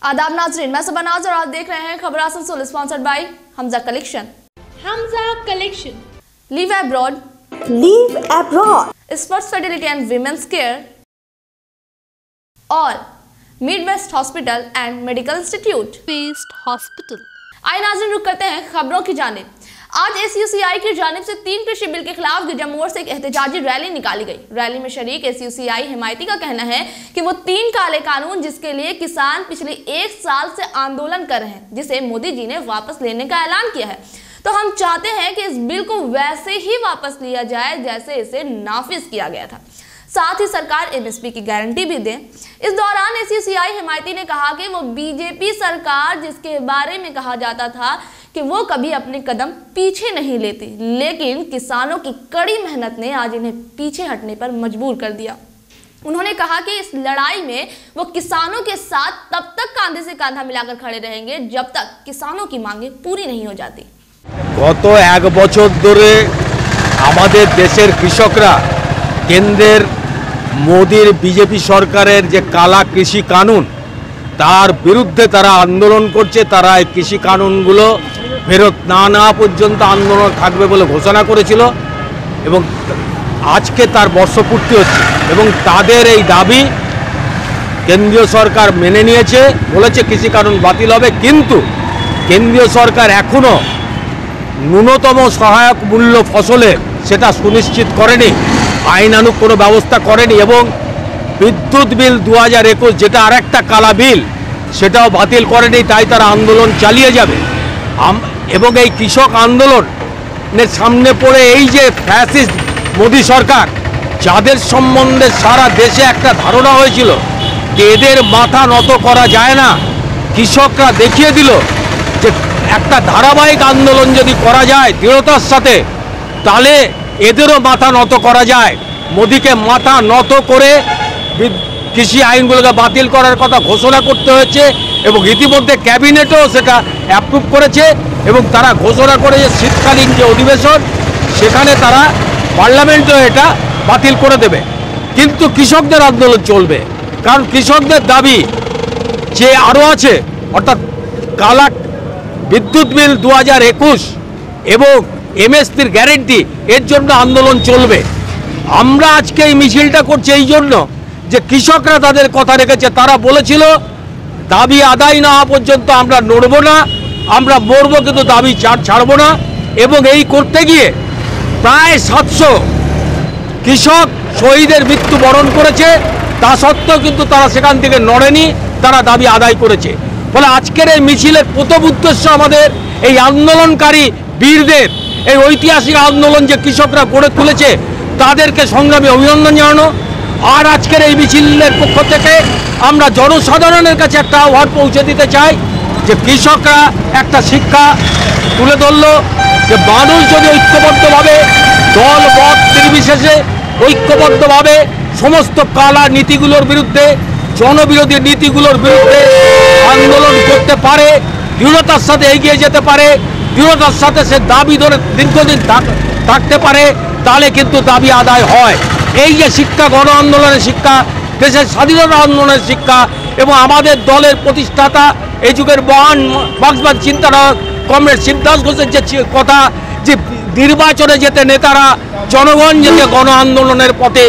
आदाब नाजरीन, मैं सबनाज और आप देख रहे हैं खबर Asansol, sponsored by Hamza collection. Leave abroad, sports fertility and women's care और midwest hospital and medical institute hospital. आइए नाज़रीन, रुक करते हैं खबरों की जानिब। आज एसयूसीआई की जानिब से 3 कृषि बिल के खिलाफ गिरजा मोड़ से एक एहतजाजी रैली निकाली गई। रैली में शरीक एसयूसीआई हिमायती का कहना है कि वो 3 काले कानून जिसके लिए किसान पिछले 1 साल से आंदोलन कर रहे हैं, जिसे मोदी जी ने वापस लेने का ऐलान किया है, तो हम चाहते हैं कि इस बिल को वैसे ही वापस लिया जाए जैसे इसे नाफिज किया गया था। साथ ही सरकार एमएसपी की गारंटी भी दे। इस दौरान एसयूसीआई हिमायती ने कहा कि वो बीजेपी सरकार, जिसके बारे में कहा जाता था कि वो कभी अपने कदम पीछे नहीं लेती, लेकिन किसानों की कड़ी मेहनत ने आज इन्हें पीछे हटने पर मजबूर कर दिया। उन्होंने कहा कि इस लड़ाई में वो किसानों के साथ तब तक कांधे से कांधा मिलाकर खड़े रहेंगे जब तक किसानों की मांगे पूरी नहीं हो जाती। गत 1 বছর ধরে আমাদের দেশের কৃষকরা কেন্দ্রের মোদির বিজেপি সরকারের যে কালা কৃষি কানুন তার বিরুদ্ধে তারা আন্দোলন করছে। তারা এই কৃষি কানুনগুলো ফেরত না নেওয়া পর্যন্ত আন্দোলন থাকবে বলে ঘোষণা করেছিল এবং আজকে তার বর্ষপূর্তি হচ্ছে এবং তাদের এই দাবি কেন্দ্রীয় সরকার মেনে নিয়েছে, বলেছে কৃষি কানুন বাতিল হবে, কিন্তু কেন্দ্রীয় সরকার এখনও ন্যূনতম সহায়ক মূল্য ফসলে সেটা সুনিশ্চিত করেনি, আইনানুগ কোনো ব্যবস্থা করেনি এবং বিদ্যুৎ বিল 2021 যেটা আরেকটা কালা বিল সেটাও বাতিল করেনি। তাই তারা আন্দোলন চালিয়ে যাবে এবং এই কৃষক আন্দোলনের সামনে পড়ে এই যে ফ্যাসিস্ট মোদি সরকার, যাদের সম্বন্ধে সারা দেশে একটা ধারণা হয়েছিল যে এদের মাথা নত করা যায় না, কৃষকরা দেখিয়ে দিল যে একটা ধারাবাহিক আন্দোলন যদি করা যায় দৃঢ়তার সাথে, তাহলে এদেরও মাথা নত করা যায়। মোদিকে মাথা নত করে কৃষি আইনগুলোকে বাতিল করার কথা ঘোষণা করতে হয়েছে এবং ইতিমধ্যে ক্যাবিনেটও সেটা অ্যাপ্রুভ করেছে এবং তারা ঘোষণা করেছে শীতকালীন যে অধিবেশন সেখানে তারা পার্লামেন্টেও এটা বাতিল করে দেবে। কিন্তু কৃষকদের আন্দোলন চলবে, কারণ কৃষকদের দাবি যে আরও আছে, অর্থাৎ কালা বিদ্যুৎ বিল 2021 এবং এমএসপির গ্যারেন্টি, এর জন্য আন্দোলন চলবে। আমরা আজকে এই মিছিলটা করছি এই জন্য যে কৃষকরা তাদের কথা রেখেছে। তারা বলেছিল দাবি আদায় না হওয়া পর্যন্ত আমরা নড়ব না, আমরা মরব কিন্তু দাবি ছাড়ব না। এবং এই করতে গিয়ে প্রায় 700 কৃষক শহীদের মৃত্যু বরণ করেছে, তা সত্ত্বেও কিন্তু তারা সেখান থেকে নড়েনি, তারা দাবি আদায় করেছে। ফলে আজকের এই মিছিলের প্রথম উদ্দেশ্য আমাদের এই আন্দোলনকারী বীরদের, এই ঐতিহাসিক আন্দোলন যে কৃষকরা গড়ে তুলেছে তাদেরকে সংগ্রামী অভিনন্দন জানানো। আর আজকের এই মিছিলের পক্ষ থেকে আমরা জনসাধারণের কাছে একটা আহ্বান পৌঁছে দিতে চাই যে কৃষকরা একটা শিক্ষা তুলে ধরল যে মানুষ যদি ঐক্যবদ্ধভাবে দল মত নির্বিশেষে ঐক্যবদ্ধভাবে সমস্ত কালা নীতিগুলোর বিরুদ্ধে, জনবিরোধী নীতিগুলোর বিরুদ্ধে আন্দোলন করতে পারে, দৃঢ়তার সাথে এগিয়ে যেতে পারে, দৃঢ়তার সাথে সে দাবি ধরে দীর্ঘদিন থাকতে পারে, তাহলে কিন্তু দাবি আদায় হয়। এই যে শিক্ষা, গণ আন্দোলনের শিক্ষা, দেশের স্বাধীনতা আন্দোলনের শিক্ষা এবং আমাদের দলের প্রতিষ্ঠাতা এই যুগের মহান মার্ক্সবাদ চিন্তাধারা কমরেড শিবদাস ঘোষের যে কথা যে নির্বাচনে যেতে নেতারা, জনগণ যেতে গণ আন্দোলনের পথে,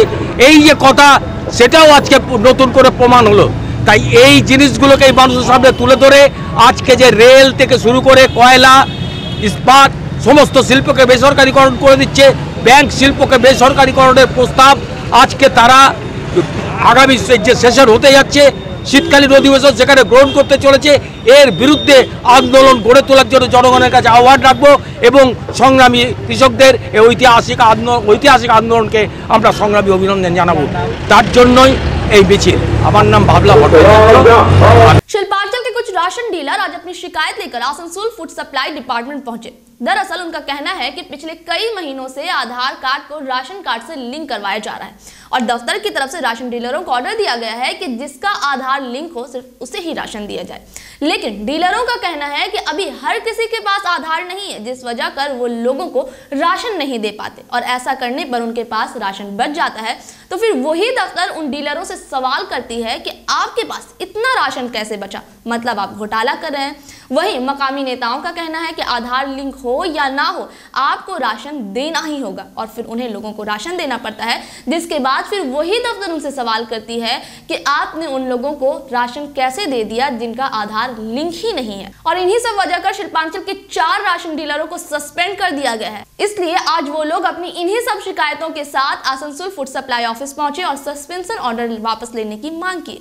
এই যে কথা, সেটাও আজকে নতুন করে প্রমাণ হলো। তাই এই জিনিসগুলোকে এই মানুষের সামনে তুলে ধরে আজকে যে রেল থেকে শুরু করে কয়লা, ইস্পাত, সমস্ত শিল্পকে বেসরকারিকরণ করে দিচ্ছে, ব্যাংক শিল্পকে বেসরকারিকরণের প্রস্তাব আজকে তারা আগামী যে সেশন হতে যাচ্ছে শীতকালীন অধিবেশন সেখানে গ্রহণ করতে চলেছে, এর বিরুদ্ধে আন্দোলন গড়ে তোলার জন্য জনগণের কাছে আহ্বান রাখবো এবং সংগ্রামী কৃষকদের এই ঐতিহাসিক আন্দোলনকে আমরা সংগ্রামী অভিনন্দন জানাবো। তার জন্যই এই মিছিল। আমার নাম ভাবলা ভট্টাচার্য। शिल्पांचल के कुछ राशन डीलर आज अपनी शिकायत लेकर आसनसोल फूड सप्लाई डिपार्टमेंट पहुंचे। दरअसल उनका कहना है कि पिछले कई महीनों से आधार कार्ड को राशन कार्ड से लिंक करवाया जा रहा है और दफ्तर की तरफ से राशन डीलरों को ऑर्डर दिया गया है कि जिसका आधार लिंक हो सिर्फ उसे ही राशन दिया जाए। लेकिन डीलरों का कहना है कि अभी हर किसी के पास आधार नहीं है, जिस वजह कर वो लोगों को राशन नहीं दे पाते और ऐसा करने पर उनके पास राशन बच जाता है तो फिर वही दफ्तर उन डीलरों से सवाल करती है कि आपके पास इतना राशन कैसे बचा, मतलब आप घोटाला कर रहे हैं। वहीं मकामी नेताओं का कहना है कि आधार लिंक हो या ना हो आपको राशन देना ही होगा और फिर उन्हें लोगों को राशन देना पड़ता है, जिसके बाद फिर वही दफ्तर उनसे सवाल करती है कि आपने उन लोगों को राशन कैसे दे दिया जिनका आधार लिंक ही नहीं है। और इन्हीं सब वजह कर शिल्पांचल के 4 राशन डीलरों को सस्पेंड कर दिया गया है। इसलिए आज वो लोग अपनी इन्हीं सब शिकायतों के साथ आसनसोल फूड सप्लाई ऑफिस पहुंचे और सस्पेंशन ऑर्डर वापस लेने की मांग की।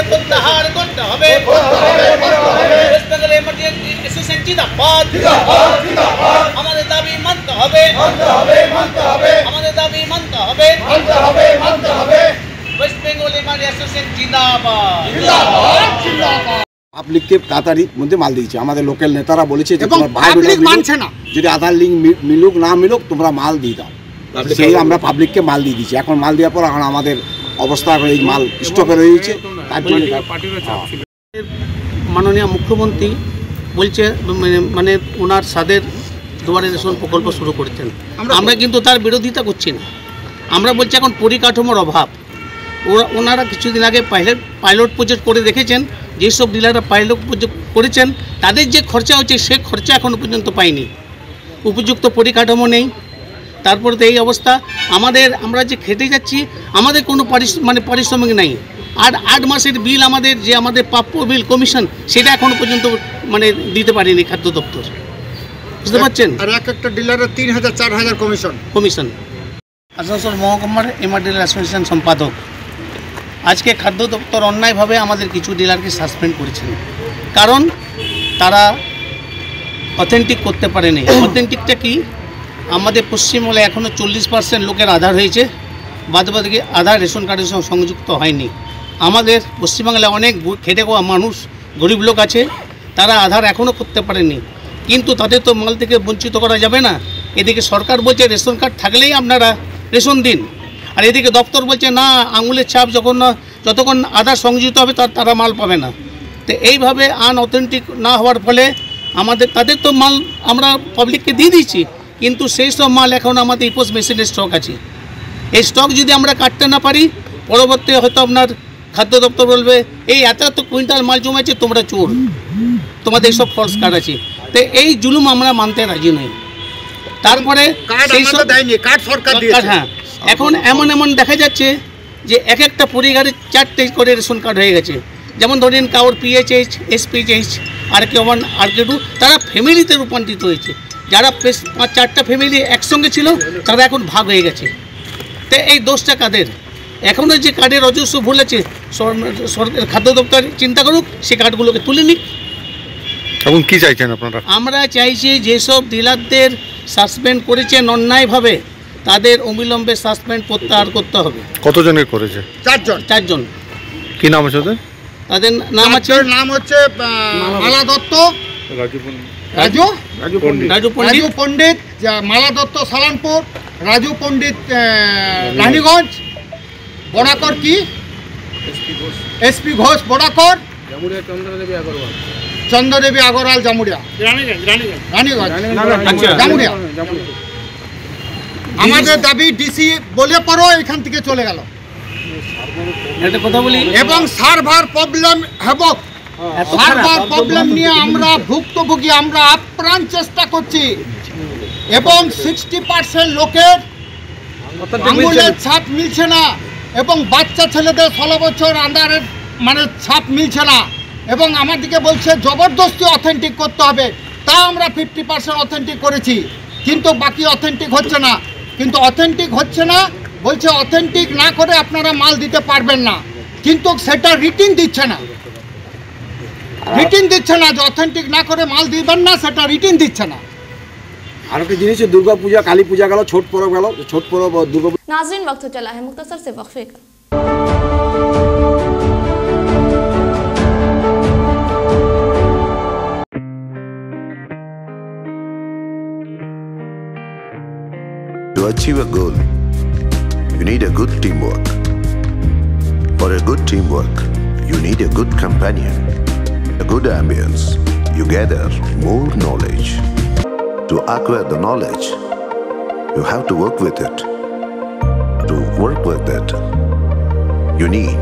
প্রত্যাহার করতে হবে ওয়েস্ট বেঙ্গল এমার্জেন্সি অ্যাসোসিয়েশন জিন্দাবাদ আমাদের দাবি মানতে হবে আমাদের দাবি মানতে হবে ওয়েস্ট বেঙ্গল এমার্জেন্সি অ্যাসোসিয়েশন জিন্দাবাদ পাবলিককে তাড়াতাড়ির মধ্যে মাল দিয়েছে। আমাদের লোকাল নেতারা বলেছে যে তোমার ভাই মানছে না, যদি আধার লিঙ্ক মিলুক না মিলুক তোমরা মাল দিয়ে দাও, সেই আমরা পাবলিককে মাল দিয়ে দিচ্ছি। এখন মাল দেওয়ার পর এখন আমাদের অবস্থা এই মাল স্টকে রয়েছে। তার জন্য মাননীয় মুখ্যমন্ত্রী বলছে মানে ওনার সাদের দুয়ারে রেশন প্রকল্প শুরু করেছেন, আমরা কিন্তু তার বিরোধিতা করছি না। আমরা বলছি এখন পরিকাঠামোর অভাব। ওনারা কিছুদিন আগে পাইলট প্রজেক্ট করে দেখেছেন, যেসব ডিলাররা পাইলট প্রজেক্ট করেছেন তাদের যে খরচা হচ্ছে সে খরচা এখনও পর্যন্ত পায়নি। উপযুক্ত পরিকাঠামো নেই, তারপরে তো এই অবস্থা। আমরা যে খেটে যাচ্ছি আমাদের কোনো পারিশ্রমিক নাই। আর 8 মাসের বিল আমাদের প্রাপ্য বিল কমিশন সেটা এখনো পর্যন্ত দিতে পারেনি খাদ্য দপ্তর, বুঝতে পারছেন। আর একটা ডিলারের 3000-4000 কমিশন। আসানসোল মহকুমার এমআর ডিলার অ্যাসোসিয়েশন সম্পাদক। আজকে খাদ্য দপ্তর অন্যায়ভাবে আমাদের কিছু ডিলারকে সাসপেন্ড করেছেন, কারণ তারা অথেন্টিক করতে পারেনি। অথেন্টিকটা কি? আমাদের পশ্চিমবঙ্গে এখনও 40% লোকের আধার হয়েছে, বাদবাকি আধার রেশন কার্ডের সঙ্গে সংযুক্ত হয়নি। আমাদের পশ্চিমবাংলায় অনেক খেটে খাওয়া মানুষ, গরিব লোক আছে, তারা আধার এখনও করতে পারেনি, কিন্তু তাদের তো মাল থেকে বঞ্চিত করা যাবে না। এদিকে সরকার বলছে রেশন কার্ড থাকলেই আপনারা রেশন দিন, আর এদিকে দপ্তর বলছে না, আঙুলের ছাপ যতক্ষণ আধার সংযুক্ত হবে তারা মাল পাবে না। তো এইভাবে আনঅথেন্টিক না হওয়ার ফলে তাদের তো মাল আমরা পাবলিককে দিয়ে দিচ্ছি, কিন্তু সেই সব মাল এখন আমাদের ইপোস মেশিনের স্টক আছে। এই স্টক যদি আমরা কাটতে না পারি, পরবর্তী হয়তো আপনার খাদ্য দপ্তর বলবে এই এত কুইন্টাল মাল জমেছে, তোমরা চোর, তোমাদের সব ফলস কার্ড আছে। তো এই জুলুম আমরা মানতে রাজি নই। তারপরে হ্যাঁ, এখন এমন দেখা যাচ্ছে যে একটা পরিবারে 4টে করে রেশন কার্ড হয়ে গেছে। যেমন ধরেন কাউর PHH, SPH, RK1, RK2, তারা ফ্যামিলিতে রূপান্তরিত হয়েছে। যারা 5-4টা ফ্যামিলি একসঙ্গে ছিল তারা এখন ভাগ হয়ে গেছে। তো এই দোষটা কাদের? এখনও যে কার্ডের অজস্র ভুল আছে, সরকার খাদ্য দপ্তর চিন্তা করুক, সেই কার্ডগুলোকে তুলে নিক। এখন কি চাইছেন আপনারা? আমরা চাইছি যেসব ডিলারদের সাসপেন্ড করেছেন অন্যায়ভাবে তাদের অবিলম্বে সাসপেন্ড প্রত্যাহার করতে হবে। কতজনের করেছে? 4জন। কি নাম আছে ওদের? তাদের নাম হচ্ছে মালা দত্ত, রাজু পণ্ডিত, মালা দত্ত সালানপুর, রাজু পণ্ডিত রানীগঞ্জ, বড়াকর কি SP ঘোষ বড়াকর, চন্দ্রদেবী আগরওয়াল জামুড়িয়া, রানীগঞ্জ জামুড়িয়া। আমাদের দাবি ডিসি বলে পড়ো এখান থেকে চলে গেল, এবং সার্ভার প্রবলেম হবে। সার্ভার প্রবলেম নিয়ে আমরা ভুক্তভোগী, আমরা আপ্রাণ চেষ্টা করছি, এবং 60% লোকের আঙুলের ছাপ মিলছে না, এবং বাচ্চা ছেলেদের 16 বছর আন্ডারের ছাপ মিলছে না, এবং আমাদেরকে বলছে জবরদস্তি অথেন্টিক করতে হবে। তা আমরা 50% অথেন্টিক করেছি, কিন্তু বাকি অথেন্টিক হচ্ছে না। কিন্তু অথেন্টিক হচ্ছে না বলছে অথেন্টিক না করে আপনারা মাল দিতে পারবেন না, কিন্তু সেটা রিটিন দিচ্ছে না। যে অথেন্টিক না করে মাল দিবেন না, সেটা রিটিন দিচ্ছে না। আর একটা জিনিস দুর্গা পূজা কালী পূজা গেল ছট পরব গেল ছট পরব দুর্গা नाज़रीन वक्त हो चला है मुख्तसर से वक्फे का। To achieve a goal, you need a good teamwork. For a good teamwork, you need a good companion, a good ambience. You gather more knowledge. To acquire the knowledge, you have to work with it. To work with it, you need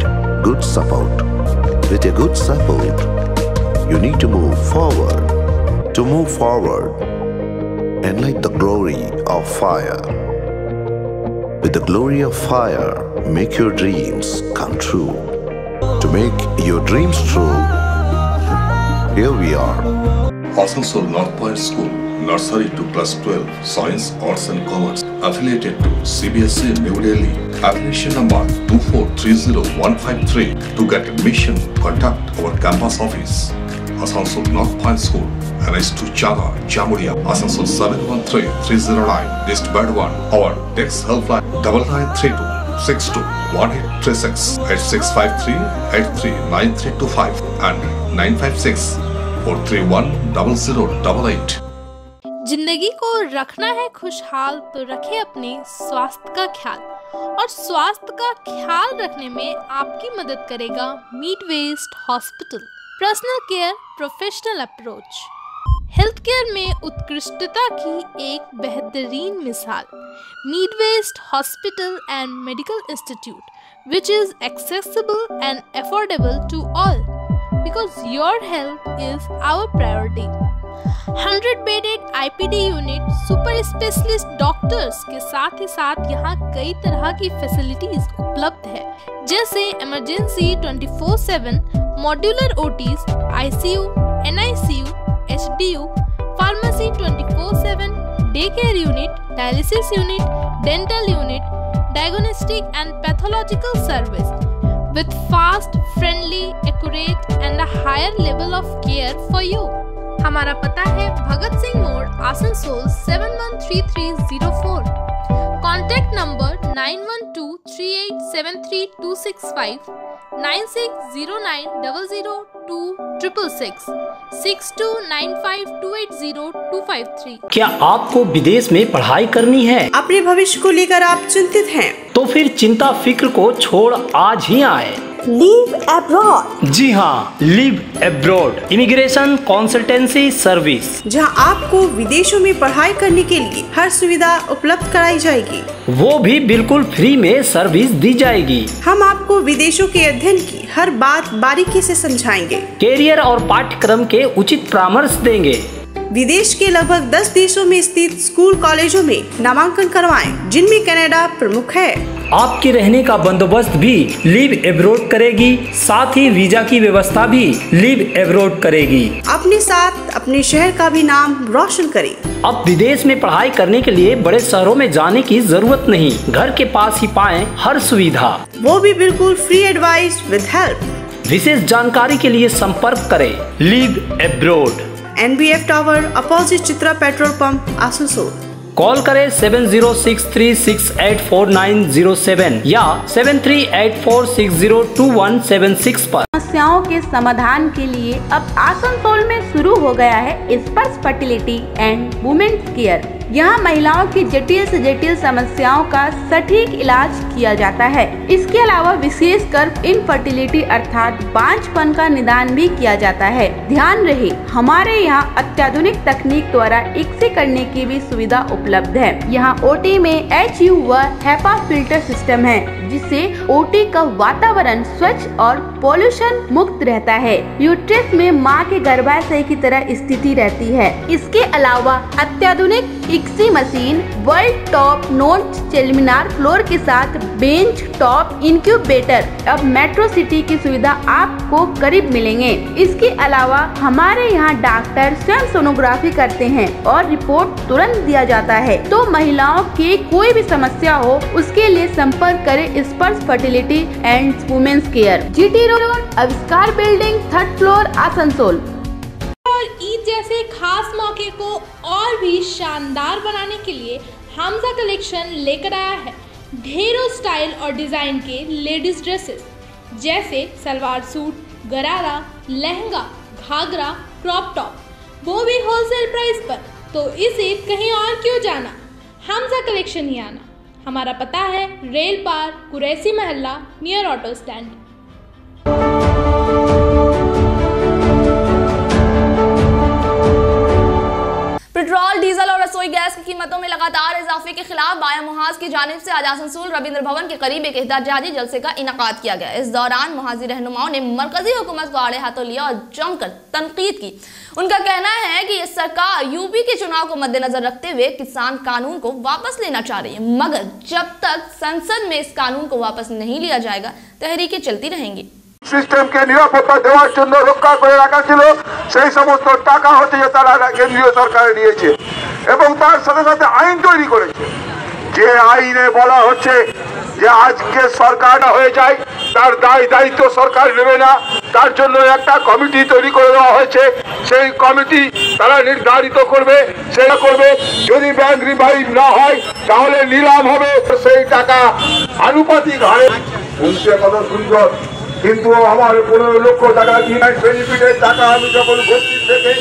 good support. With a good support, you need to move forward. To move forward, and like the glory of fire. With the glory of fire, make your dreams come true. To make your dreams true, here we are. Asansol North Point School, Nursery to Class 12, Science, Arts and Commerce, affiliated to CBSE New Delhi. Application number 2430153. To get admission, contact our campus office. Asansol North Point School, NH2 Chaga, Jamuria, Asansol 713309, East Burdwan. Our text helpline 9932 62 1836 8653 839325 and 956 431 0088. जिंदगी को रखना है खुशहाल तो रखें अपने स्वास्थ्य का ख्याल, और स्वास्थ्य का ख्याल रखने में आपकी मदद करेगा Meet West hospital. Personal care professional approach, health care में उत्कृष्टता की एक बेहतरीन मिसाल। Meet West hospital and medical institute which is accessible and affordable to all because your health is our priority. 100 bedded IPD unit, super specialist doctors के साथ ही साथ यहाँ कई तरह की फैसिलिटीज उपलब्ध है, जैसे emergency 24/7, modular OTs, ICU, NICU, HDU, pharmacy 24/7, day care unit, dialysis unit, dental unit, diagnostic and pathological service with fast, friendly, accurate and a higher level of care for you. हमारा पता है भगत सिंह मोड़, Asansol 713304। Contact number 9123873265, 9609002666, 6295280253। क्या आपको विदेश में पढ़ाई करनी है? अपने भविष्य को लेकर आप चिंतित हैं? तो फिर चिंता फिक्र को छोड़ आज ही आए लीव अब्रॉड। जी हाँ, leave abroad immigration consultancy service, जहां आपको विदेशों में पढ़ाई करने के लिए हर सुविधा उपलब्ध कराई जाएगी, वो भी बिल्कुल फ्री में सर्विस दी जाएगी। हम आपको विदेशों के अध्ययन की हर बात बारीकी से समझाएंगे, कैरियर और पाठ्यक्रम के उचित परामर्श देंगे। विदेश के लगभग 10 देशों में स्थित स्कूल कॉलेजों में नामांकन करवाएं, जिनमें कनाडा प्रमुख है। आपके रहने का बंदोबस्त भी लीव एब्रोड करेगी, साथ ही वीजा की व्यवस्था भी लीव एब्रोड करेगी। अपने साथ अपने शहर का भी नाम रोशन करें। अब विदेश में पढ़ाई करने के लिए बड़े शहरों में जाने की जरूरत नहीं, घर के पास ही पाएं हर सुविधा, वो भी बिल्कुल फ्री एडवाइस विद हेल्प। विशेष जानकारी के लिए संपर्क करें leave abroad, NBF tower opposite Chitra petrol pump, Asansol. Call करें 7063684907 या 7384602176 पर। समस्याओं के समाधान के लिए अब आसनसोल में शुरू हो गया है स्पर्श फर्टिलिटी एंड वुमेन्स केयर। यहाँ महिलाओं की जटिल से जटिल समस्याओं का सटीक इलाज किया जाता है। इसके अलावा विशेषकर इनफर्टिलिटी अर्थात बांझपन का निदान भी किया जाता है। ध्यान रहे, हमारे यहाँ अत्याधुनिक तकनीक द्वारा ICSI करने की भी सुविधा उपलब्ध है। यहाँ OT में HU व HEPA फिल्टर सिस्टम है, जिससे OT का वातावरण स्वच्छ और पोल्यूशन मुक्त रहता है। यूट्रस में माँ के गर्भाशय की तरह स्थिति रहती है। इसके अलावा अत्याधुनिक ICSI machine, world top note seminar floor के साथ बेंच टॉप इंक्यूबेटर, अब मेट्रो सिटी की सुविधा आपको करीब मिलेंगे। इसके अलावा हमारे यहाँ डॉक्टर स्वयं सोनोग्राफी करते हैं और रिपोर्ट तुरंत दिया जाता है। तो महिलाओं की कोई भी समस्या हो, उसके लिए संपर्क करें Sparsh fertility and women's care, GT road, Avishkar building, 3rd floor, Asansol. और ईद ईद जैसे खास मौके को और भी शानदार बनाने के लिए हमजा कलेक्शन लेकर आया है ढेरों स्टाइल और डिज़ाइन के लेडीज ड्रेसेस जैसे सलवार सूट, गरारा, लहंगा, घाघरा, क्रॉप टॉप, वो भी होलसेल प्राइस पर। तो इसे कहीं और क्यों जाना, हमजा कलेक्शन ही आना। हमारा पता है रेल पार, कुरैसी महल्ला, near auto stand. Petrol, diesel और रसोई गैस की कीमतों में लगातार इजाफे के खिलाफ बाया मुहाज की जानिब से आज आसनसोल रविंद्र भवन के करीब एक एहतजाजी जलसे का इनकाद किया गया। इस दौरान मुहाजी रहनुमाओं ने मरकजी हुकूमत को आड़े हाथों लिया और जमकर तनकीद की। उनका कहना है कि ये सरकार यूपी के चुनाव को मद्देनजर रखते हुए किसान कानून को वापस लेना चाह रही है, मगर जब तक संसद में इस कानून को वापस नहीं लिया जाएगा तहरीकें चलती रहेंगी। সিস্টেমকে নিরাপত্তা দেওয়ার জন্য রক্ষা করে রাখা ছিল সেই সমস্ত টাকা হচ্ছে যে তারা কেন্দ্রীয় সরকারে নিয়েছে এবং তার সাথে সাথে আইন তৈরি করেছে যে আইনে বলা হচ্ছে যে আজকে সরকার হয়ে যায় তার দায় দায়িত্ব সরকার নেবে না, তার জন্য একটা কমিটি তৈরি করে দেওয়া হয়েছে। সেই কমিটি তারা নির্ধারিত করবে, সেটা করবে। যদি ব্যাংক রিভাইভ না হয় তাহলে নিলাম হবে, সেই টাকা আনুপাতিক হারে। শুনতে কত সুন্দর, কিন্তু আমার 15 লক্ষ টাকা ডিনাইট বেনিফিটের টাকা আমি যখন ভর্তি থেকে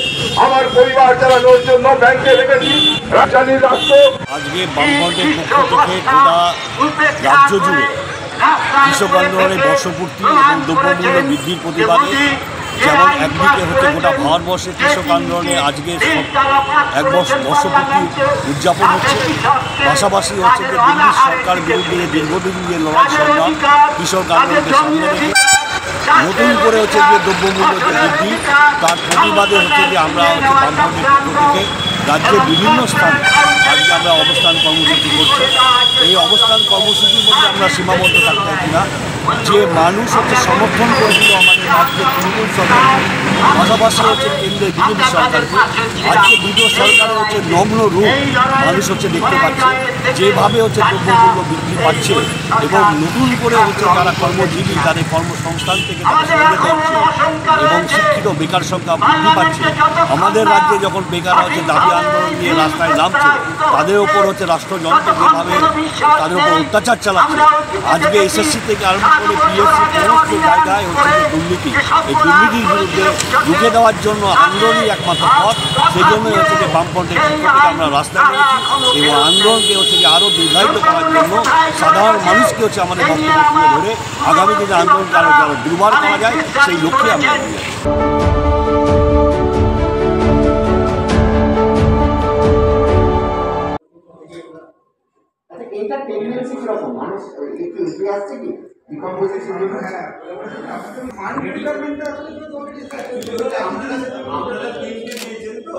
আমার পরিবার চালানোর জন্য ব্যাংকে রেখেছি রাজধানীর রাষ্ট্র। আজকে বামফ্রন্টের পক্ষ থেকে গোটা রাজ্য জুড়ে কৃষক আন্দোলনের বর্ষপূর্তি এবং দ্রব্যমূল্য বৃদ্ধির প্রতিবাদে যেমন একদিকে হচ্ছে গোটা ভারতবর্ষের কৃষক আন্দোলনে আজকে এক বর্ষপূর্তি উদযাপন হচ্ছে, পাশাপাশি হচ্ছে যে দিল্লি সরকার বিরুদ্ধে দীর্ঘদিন যে লড়াই সংগ্রাম কৃষক আন্দোলনকে সামনে রেখে নতুন করে হচ্ছে যে দ্রব্যমূল্য যে বৃদ্ধি তার প্রতিবাদে হচ্ছে যে আমরা হচ্ছে বামফ্রন্টের পক্ষ থেকে রাজ্যের বিভিন্ন স্থানে আজকে আমরা অবস্থান কর্মসূচি করছি। এই অবস্থান কর্মসূচির মধ্যে আমরা সীমাবদ্ধ থাকতে পারি না। যে মানুষ হচ্ছে সমর্থন করেছিল আমাদের রাজ্যের তৃণমূল সরকার, পাশাপাশি হচ্ছে কেন্দ্রের বিজেপি সরকারকে, আজকে দুটো সরকারের হচ্ছে নগ্ন রূপ মানুষ হচ্ছে দেখতে পাচ্ছে, যেভাবে হচ্ছে দ্রব্যমূল্য বৃদ্ধি পাচ্ছে এবং নতুন করে হচ্ছে যারা কর্মজীবী তাদের কর্মসংস্থান থেকে তারা সরে যাচ্ছে এবং শিক্ষিত বেকার সংখ্যা বৃদ্ধি পাচ্ছে। আমাদের রাজ্যে যখন বেকার হচ্ছে দাবি আন্দোলন নিয়ে রাস্তায় নামছে, তাদের ওপর হচ্ছে রাষ্ট্রযন্ত্র যেভাবে তাদের উপর অত্যাচার চালাচ্ছে, আজকে এসএসসি থেকে আরম্ভ করে পিএসসি সমস্ত জায়গায় হচ্ছে যে দুর্নীতি, এই দুর্নীতির বিরুদ্ধে রুখে দেওয়ার জন্য আন্দোলনই একমাত্র পথ। সেই জন্যই হচ্ছে যে বামফ্রন্টের পক্ষ থেকে আমরা রাস্তায় নেমেছি এবং আন্দোলনকে হচ্ছে যে আরও দীর্ঘায়িত করার জন্য সাধারণ মানুষকে হচ্ছে আমাদের বক্তব্য তুলে ধরে আগামী দিনে আন্দোলনকে আরও যেন দুর্বার করা যায় সেই লক্ষ্যে আমরা এগিয়ে যাচ্ছি। এটা টেন্ডেন্সি কিরকম মানুষ একটু এগিয়ে আসছে কি ডিকম্পোজিশন আপনারা তিনটে দিয়েছেন তো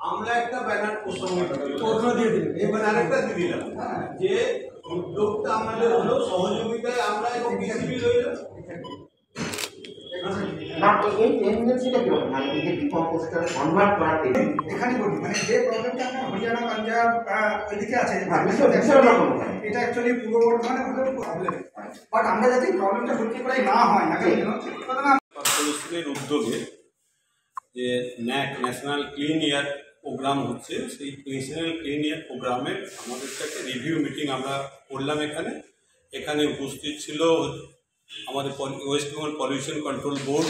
আমরা একটা ব্যানার প্রশ্ন দিয়ে দিলাম, এবার আরেকটা দিয়ে দিলাম যে উদ্যোগটা আমাদের হলো সহযোগিতায় আমরা এবং বিসিবি রইল না এই টেন্ডেন্সিটা কিরকম মানে এই যে ডিকম্পোজিশনে কনভার্ট করাতে এখানে বলি মানে যে প্রবলেমটা আমরা হরিয়ানা পাঞ্জাব ওইদিকে আছে এটা অ্যাকচুয়ালি পূর্ব বর্ধমানে প্রবলেম, বাট আমরা যাতে প্রবলেমটা সত্যি করে না হয় না পলিসির উদ্যোগে যে ন্যাক ন্যাশনাল ক্লিন ইয়ার প্রোগ্রাম হচ্ছে, সেই ন্যাশনাল ক্লিন ইয়ার প্রোগ্রামের আমাদের একটা রিভিউ মিটিং আমরা করলাম। এখানে উপস্থিত ছিল আমাদের West Bengal pollution control board,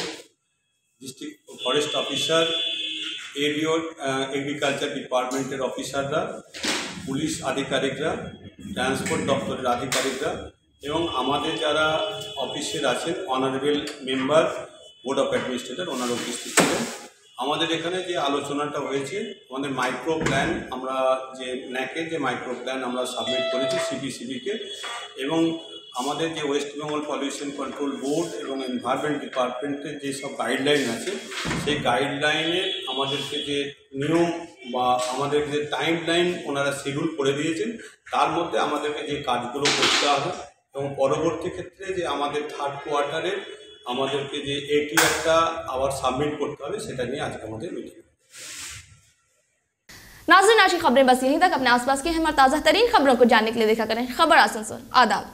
district forest officer, ADO agriculture ডিপার্টমেন্টের অফিসাররা, পুলিশ আধিকারিকরা, ট্রান্সপোর্ট দপ্তরের আধিকারিকরা এবং আমাদের যারা অফিসের আছেন honourable member board of administrator ওনারা উপস্থিত ছিলেন। আমাদের এখানে যে আলোচনাটা হয়েছে, আমাদের মাইক্রো প্ল্যান আমরা যে ন্যাকের যে মাইক্রো প্ল্যান আমরা সাবমিট করেছি সিবিসিবিকে এবং আমাদের যে West Bengal pollution control board এবং এনভায়রনমেন্ট ডিপার্টমেন্টের যেসব গাইডলাইন আছে সেই গাইডলাইনে আমাদেরকে যে নিয়ম বা আমাদের যে টাইম লাইন ওনারা শিডিউল করে দিয়েছেন, তার মধ্যে আমাদেরকে যে কাজগুলো করতে হবে এবং পরবর্তী ক্ষেত্রে যে আমাদের থার্ড কোয়ার্টারে আমাদেরকে যে এটিআরটা আবার সাবমিট করতে হবে সেটা নিয়ে আজকে আমাদের মিটিং। नाज़रीन, आज की खबरें बस यहीं तक। अपने आसपास की हमारे ताज़ा तरीन खबरों को जानने के लिए देखा करें खबर आसनसोल। आदाब।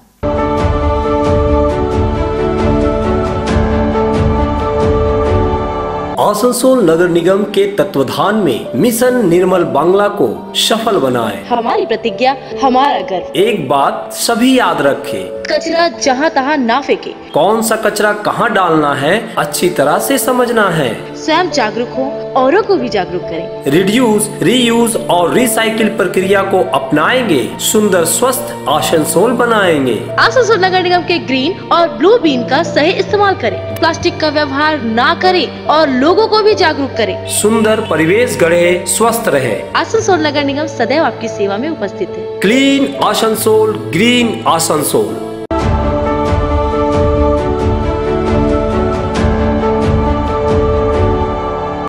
आसनसोल नगर निगम के तत्वाधान में मिशन निर्मल बांग्ला को सफल बनाएं। हमारी प्रतिज्ञा, हमारा गर्व। एक बात सभी याद रखें, कचरा जहाँ तहाँ ना फेंके। कौन सा कचरा कहाँ डालना है अच्छी तरह से समझना है। स्वयं जागरूक हो, औरों को भी जागरूक करें। रिड्यूस, रीयूज और रिसाइकिल प्रक्रिया को अपनाएंगे, सुंदर स्वस्थ आसनसोल बनाएंगे। आसनसोल नगर निगम के ग्रीन और ब्लू बीन का सही इस्तेमाल करें, प्लास्टिक का व्यवहार ना करें और लोगों को भी जागरूक करें। सुंदर परिवेश गढ़े, स्वस्थ रहे। आसनसोल नगर निगम सदैव आपकी सेवा में उपस्थित है। Clean Asansol, green Asansol.